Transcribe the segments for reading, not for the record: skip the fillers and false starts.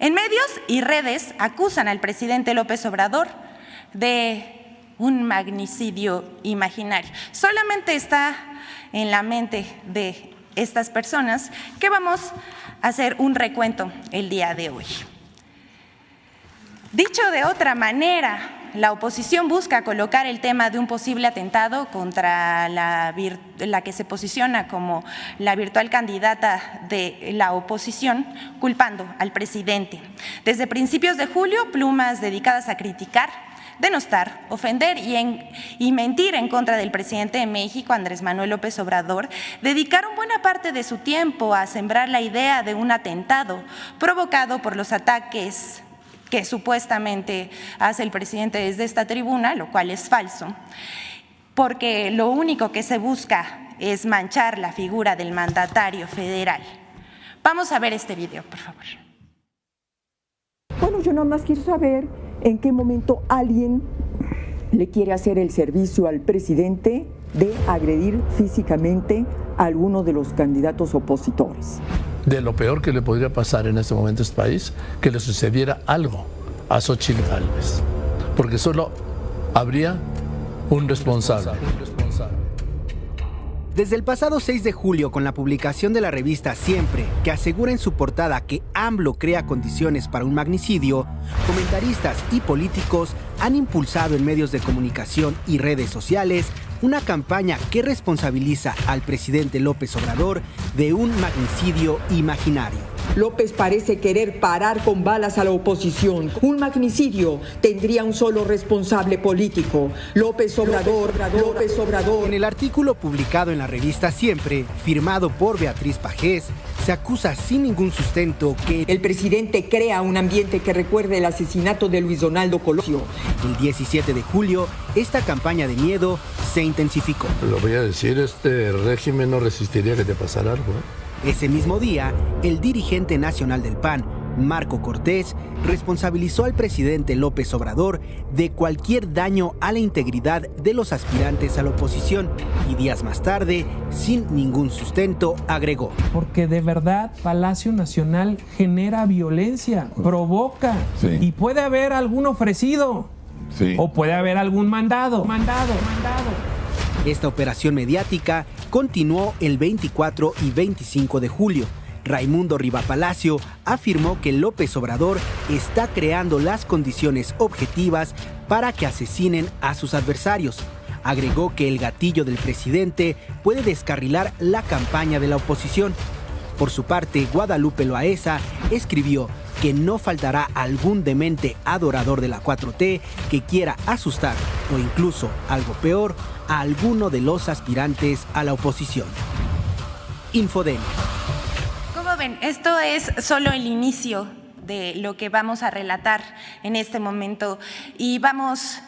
En medios y redes acusan al presidente López Obrador de un magnicidio imaginario. Solamente está en la mente de estas personas que vamos a hacer un recuento el día de hoy. Dicho de otra manera, la oposición busca colocar el tema de un posible atentado contra la que se posiciona como la virtual candidata de la oposición, culpando al presidente. Desde principios de julio, plumas dedicadas a criticar, denostar, ofender y mentir en contra del presidente de México, Andrés Manuel López Obrador, dedicaron buena parte de su tiempo a sembrar la idea de un atentado provocado por los ataques que supuestamente hace el presidente desde esta tribuna, lo cual es falso, porque lo único que se busca es manchar la figura del mandatario federal. Vamos a ver este video, por favor. Bueno, yo nada más quiero saber en qué momento alguien le quiere hacer el servicio al presidente de agredir físicamente a alguno de los candidatos opositores. De lo peor que le podría pasar en este momento a este país, que le sucediera algo a Xóchitl Gálvez, porque solo habría un responsable. Desde el pasado 6 de julio, con la publicación de la revista Siempre, que asegura en su portada que AMLO crea condiciones para un magnicidio, comentaristas y políticos han impulsado en medios de comunicación y redes sociales una campaña que responsabiliza al presidente López Obrador de un magnicidio imaginario. López parece querer parar con balas a la oposición. Un magnicidio tendría un solo responsable político, López Obrador. En el artículo publicado en la revista Siempre, firmado por Beatriz Pajés, se acusa sin ningún sustento que el presidente crea un ambiente que recuerde el asesinato de Luis Donaldo Colosio. El 17 de julio, esta campaña de miedo se intensificó. Lo voy a decir, este régimen no resistiría que te pasara algo, ¿eh? Ese mismo día, el dirigente nacional del PAN, Marco Cortés, responsabilizó al presidente López Obrador de cualquier daño a la integridad de los aspirantes a la oposición y días más tarde, sin ningún sustento, agregó: porque de verdad Palacio Nacional genera violencia, provoca, y puede haber algún ofrecido, o puede haber algún mandado. Esta operación mediática continuó el 24 y 25 de julio. Raimundo Riva Palacio afirmó que López Obrador está creando las condiciones objetivas para que asesinen a sus adversarios. Agregó que el gatillo del presidente puede descarrilar la campaña de la oposición. Por su parte, Guadalupe Loaesa escribió que no faltará algún demente adorador de la 4T que quiera asustar o incluso, algo peor, a alguno de los aspirantes a la oposición. Infodemia. Como ven, esto es solo el inicio de lo que vamos a relatar en este momento y vamos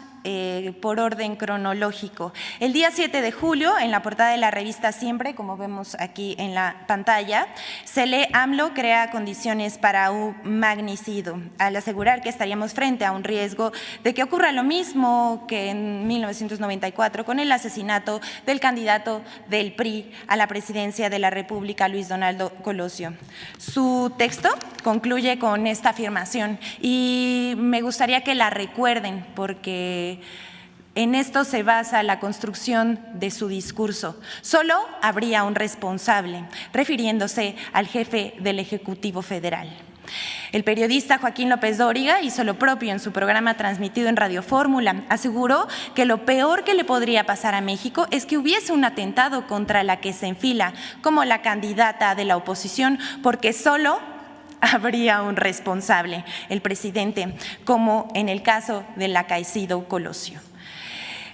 por orden cronológico. El día 7 de julio, en la portada de la revista Siempre, como vemos aquí en la pantalla, se lee: AMLO crea condiciones para un magnicidio, al asegurar que estaríamos frente a un riesgo de que ocurra lo mismo que en 1994 con el asesinato del candidato del PRI a la presidencia de la República, Luis Donaldo Colosio. Su texto concluye con esta afirmación y me gustaría que la recuerden porque en esto se basa la construcción de su discurso. Solo habría un responsable, refiriéndose al jefe del Ejecutivo Federal. El periodista Joaquín López Dóriga hizo lo propio en su programa transmitido en Radio Fórmula. Aseguró que lo peor que le podría pasar a México es que hubiese un atentado contra la que se enfila como la candidata de la oposición, porque solo habría un responsable, el presidente, como en el caso del acaecido Colosio.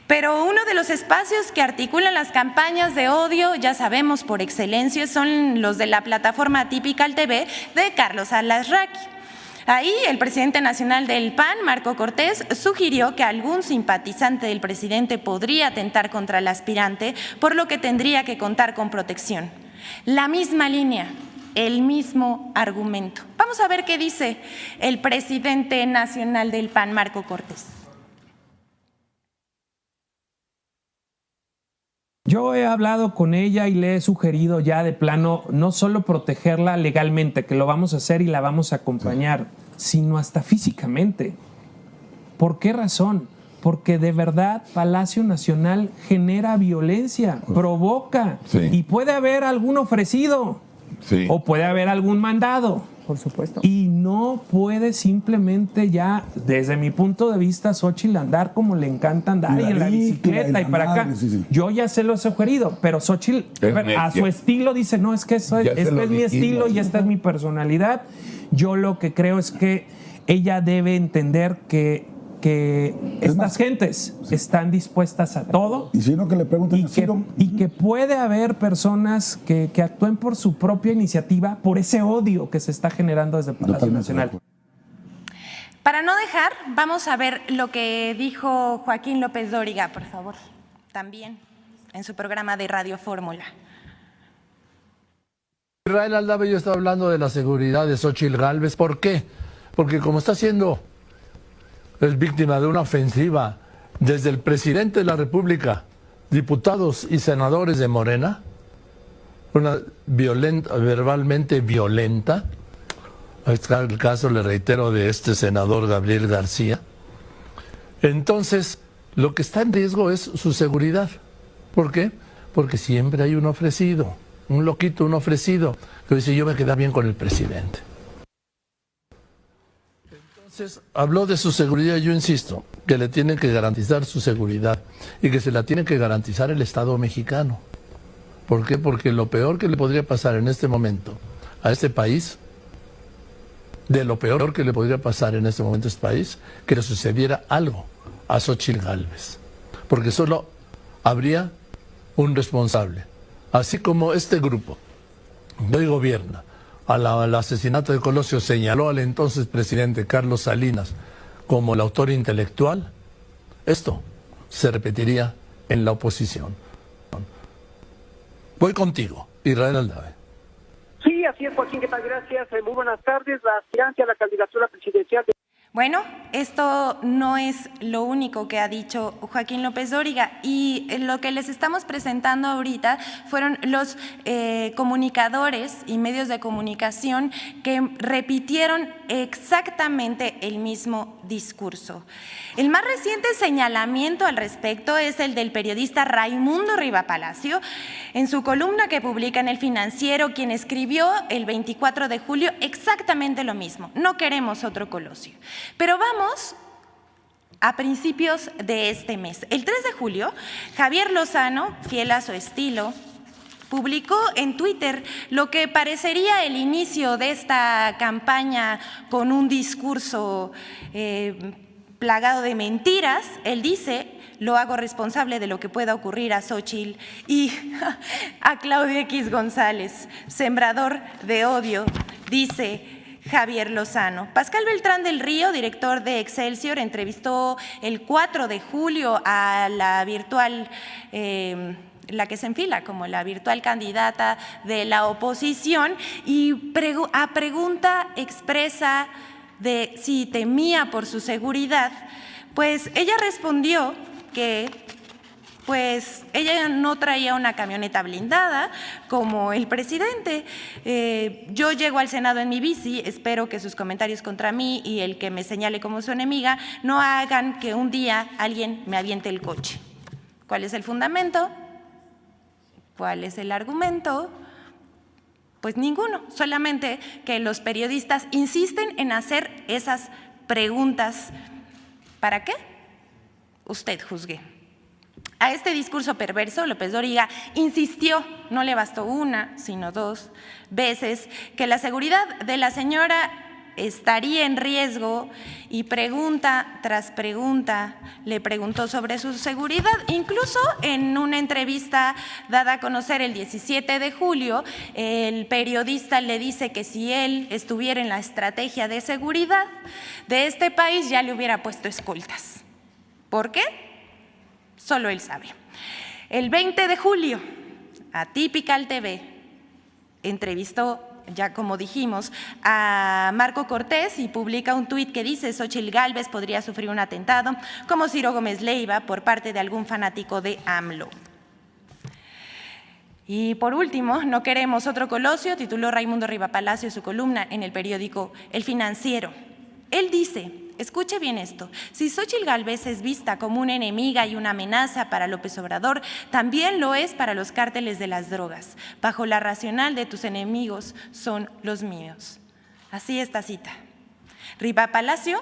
Pero uno de los espacios que articulan las campañas de odio, ya sabemos por excelencia, son los de la plataforma Típica TV de Carlos Alarraqui. Ahí el presidente nacional del PAN, Marco Cortés, sugirió que algún simpatizante del presidente podría atentar contra el aspirante, por lo que tendría que contar con protección. La misma línea, el mismo argumento. Vamos a ver qué dice el presidente nacional del PAN, Marco Cortés. Yo he hablado con ella y le he sugerido ya de plano no solo protegerla legalmente, que lo vamos a hacer y la vamos a acompañar, sino hasta físicamente. ¿Por qué razón? Porque de verdad Palacio Nacional genera violencia, provoca, y puede haber algún ofrecido, o puede haber algún mandado. Por supuesto. Y no puede simplemente ya, desde mi punto de vista, Xóchitl andar como le encanta andar, y en la bicicleta y para acá. Yo ya se lo he sugerido, pero Xóchitl a su estilo dice, no, es que este es mi estilo y esta es mi personalidad. Yo lo que creo es que ella debe entender que estas gentes están dispuestas a todo, y si no, que le pregunten y que puede haber personas que actúen por su propia iniciativa, por ese odio que se está generando desde Palacio Nacional. Para no dejar, vamos a ver lo que dijo Joaquín López Dóriga, por favor, también en su programa de Radio Fórmula. Israel Aldave yo estaba hablando de la seguridad de Xóchitl Gálvez. ¿Por qué? Porque como está siendo es víctima de una ofensiva desde el presidente de la República, diputados y senadores de Morena, una verbalmente violenta. Está el caso, le reitero, de este senador Gabriel García. Entonces, lo que está en riesgo es su seguridad. ¿Por qué? Porque siempre hay un ofrecido, un loquito, un ofrecido, que dice, yo me quedo bien con el presidente. Entonces, habló de su seguridad. Yo insisto que le tienen que garantizar su seguridad y que se la tiene que garantizar el Estado mexicano. ¿Por qué? Porque lo peor que le podría pasar en este momento a este país, de lo peor que le podría pasar en este momento a este país, que le sucediera algo a Xóchitl Gálvez. Porque solo habría un responsable. Así como este grupo de hoy gobierna, al asesinato de Colosio señaló al entonces presidente Carlos Salinas como el autor intelectual, esto se repetiría en la oposición. Voy contigo, Israel Aldave. Sí, así es, Joaquín, ¿qué tal? Gracias. Muy buenas tardes. La aspirancia a la candidatura presidencial de... Bueno, esto no es lo único que ha dicho Joaquín López Dóriga, y lo que les estamos presentando ahorita fueron los comunicadores y medios de comunicación que repitieron exactamente el mismo discurso. El más reciente señalamiento al respecto es el del periodista Raimundo Rivapalacio en su columna que publica en El Financiero, quien escribió el 24 de julio exactamente lo mismo: no queremos otro Colosio. Pero vamos a principios de este mes. El 3 de julio, Javier Lozano, fiel a su estilo, publicó en Twitter lo que parecería el inicio de esta campaña con un discurso plagado de mentiras. Él dice: lo hago responsable de lo que pueda ocurrir a Xóchitl y a Claudio X González, sembrador de odio, dice Javier Lozano. Pascal Beltrán del Río, director de Excelsior, entrevistó el 4 de julio a la virtual, la que se enfila como la virtual candidata de la oposición, y a pregunta expresa de si temía por su seguridad, pues ella respondió que pues ella no traía una camioneta blindada como el presidente. Yo llego al Senado en mi bici, espero que sus comentarios contra mí y el que me señale como su enemiga no hagan que un día alguien me aviente el coche. ¿Cuál es el fundamento? ¿Cuál es el argumento? Pues ninguno, solamente que los periodistas insisten en hacer esas preguntas. ¿Para qué? Usted juzgue. A este discurso perverso, López Dóriga insistió, no le bastó una, sino 2 veces, que la seguridad de la señora estaría en riesgo, y pregunta tras pregunta le preguntó sobre su seguridad. Incluso en una entrevista dada a conocer el 17 de julio, el periodista le dice que si él estuviera en la estrategia de seguridad de este país ya le hubiera puesto escoltas. ¿Por qué? Solo él sabe. El 20 de julio, Atypical TV entrevistó, ya como dijimos, a Marco Cortés y publica un tuit que dice: Xóchitl Gálvez podría sufrir un atentado como Ciro Gómez Leiva por parte de algún fanático de AMLO. Y por último, no queremos otro Colosio, tituló Raimundo Rivapalacio su columna en el periódico El Financiero. Él dice, escuche bien esto, si Xóchitl Gálvez es vista como una enemiga y una amenaza para López Obrador, también lo es para los cárteles de las drogas. Bajo la racional de tus enemigos son los míos. Así esta cita. Riva Palacio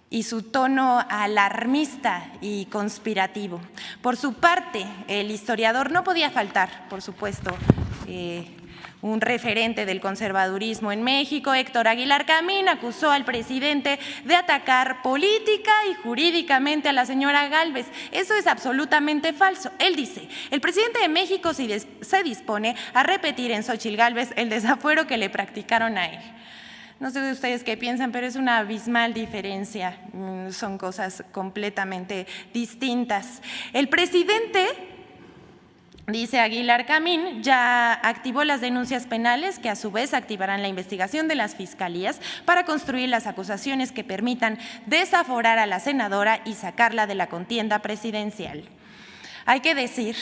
y su tono alarmista y conspirativo. Por su parte, el historiador no podía faltar, por supuesto, un referente del conservadurismo en México, Héctor Aguilar Camín, acusó al presidente de atacar política y jurídicamente a la señora Gálvez. Eso es absolutamente falso. Él dice, el presidente de México se dispone a repetir en Xóchitl Gálvez el desafuero que le practicaron a él. No sé de ustedes qué piensan, pero es una abismal diferencia. Son cosas completamente distintas. El presidente, dice Aguilar Camín, ya activó las denuncias penales que a su vez activarán la investigación de las fiscalías para construir las acusaciones que permitan desaforar a la senadora y sacarla de la contienda presidencial. Hay que decir,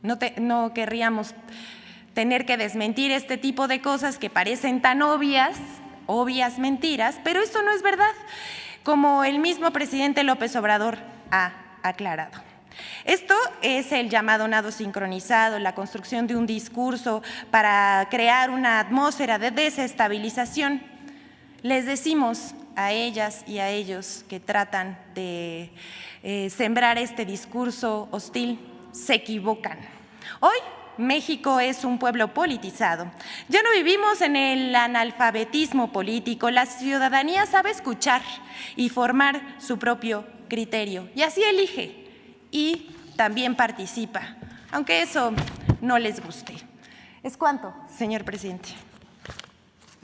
no querríamos tener que desmentir este tipo de cosas que parecen tan obvias mentiras, pero esto no es verdad, como el mismo presidente López Obrador ha aclarado. Esto es el llamado nado sincronizado, la construcción de un discurso para crear una atmósfera de desestabilización. Les decimos a ellas y a ellos que tratan de sembrar este discurso hostil, se equivocan. Hoy México es un pueblo politizado. Ya no vivimos en el analfabetismo político. La ciudadanía sabe escuchar y formar su propio criterio. Y así elige y también participa, aunque eso no les guste. ¿Es cuánto, señor presidente?